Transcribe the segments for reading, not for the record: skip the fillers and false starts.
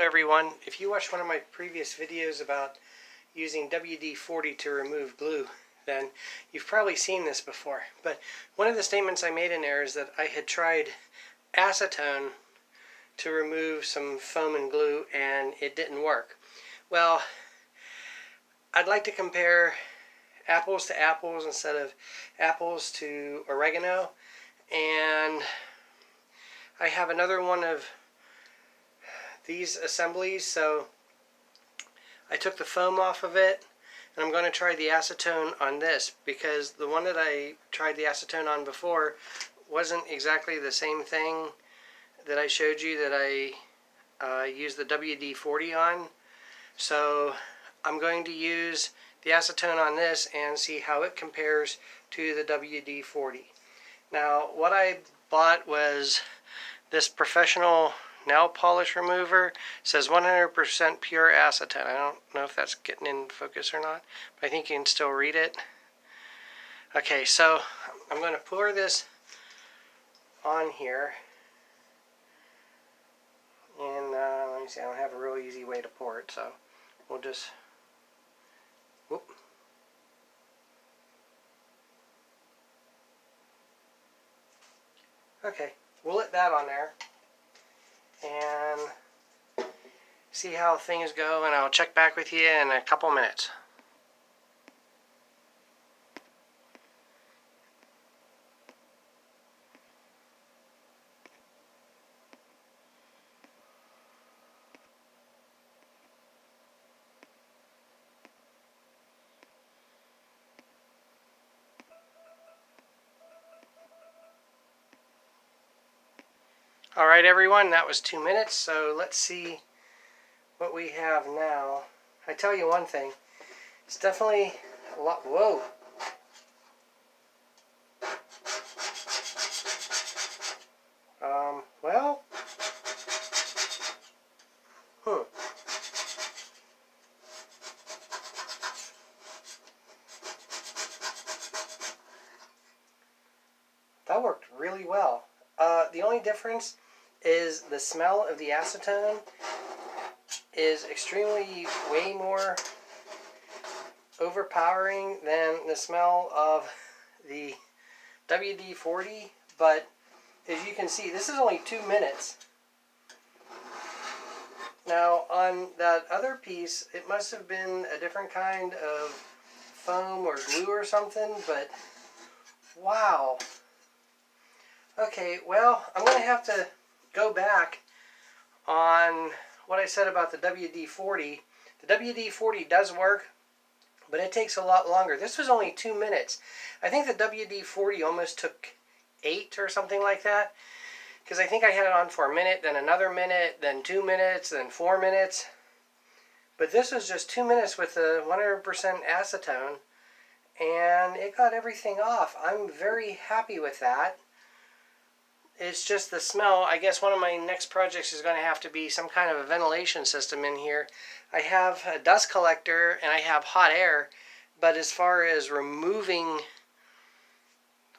everyone. If you watched one of my previous videos about using WD-40 to remove glue, then you've probably seen this before. But one of the statements I made in there is that I had tried acetone to remove some foam and glue and it didn't work. Well, I'd like to compare apples to apples instead of apples to oregano, and I have another one of these assemblies, so I took the foam off of it and I'm going to try the acetone on this, because the one that I tried the acetone on before wasn't exactly the same thing that I showed you that I used the WD-40 on. So I'm going to use the acetone on this and see how it compares to the WD-40. Now, what I bought was this professional nail polish remover. It says 100% pure acetone. I don't know if that's getting in focus or not, but I think you can still read it. Okay, so I'm going to pour this on here. And let me see, I don't have a real easy way to pour it, so we'll just, whoop. Okay, we'll let that on there and see how things go, and I'll check back with you in a couple minutes. Alright everyone, that was 2 minutes, so let's see what we have now. I tell you one thing, it's definitely a lot, whoa. Well, that worked really well. The only difference is the smell of the acetone is extremely way more overpowering than the smell of the WD-40, but as you can see, this is only 2 minutes. Now on that other piece, it must have been a different kind of foam or glue or something, but wow. Okay, well, I'm going to have to go back on what I said about the WD-40. The WD-40 does work, but it takes a lot longer. This was only 2 minutes. I think the WD-40 almost took 8 or something like that, because I think I had it on for a minute, then another minute, then 2 minutes, then 4 minutes. But this was just 2 minutes with the 100% acetone, and it got everything off. I'm very happy with that. It's just the smell. I guess one of my next projects is going to have to be some kind of a ventilation system in here. I have a dust collector and I have hot air, but as far as removing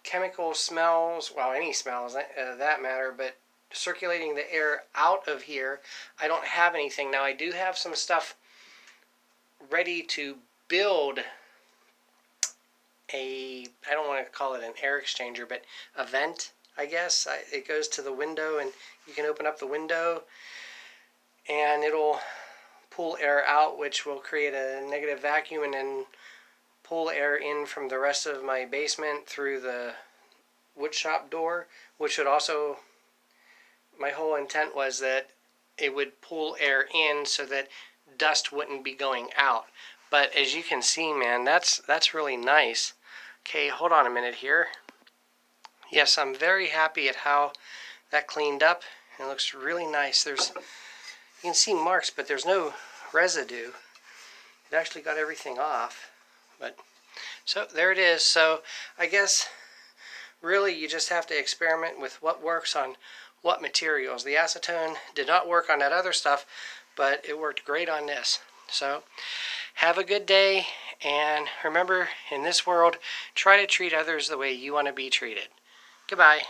chemical smells, well, any smells that matter, but circulating the air out of here, I don't have anything. Now I do have some stuff ready to build I don't want to call it an air exchanger, but a vent, I guess. It goes to the window and you can open up the window and it'll pull air out, which will create a negative vacuum and then pull air in from the rest of my basement through the wood shop door, which would also, my whole intent was that it would pull air in so that dust wouldn't be going out. But as you can see, man, that's really nice. Okay, hold on a minute here. Yes, I'm very happy at how that cleaned up. It looks really nice. You can see marks, but there's no residue. It actually got everything off. But so there it is. So I guess really you just have to experiment with what works on what materials. The acetone did not work on that other stuff, but it worked great on this. So have a good day, and remember, in this world, try to treat others the way you want to be treated. Goodbye.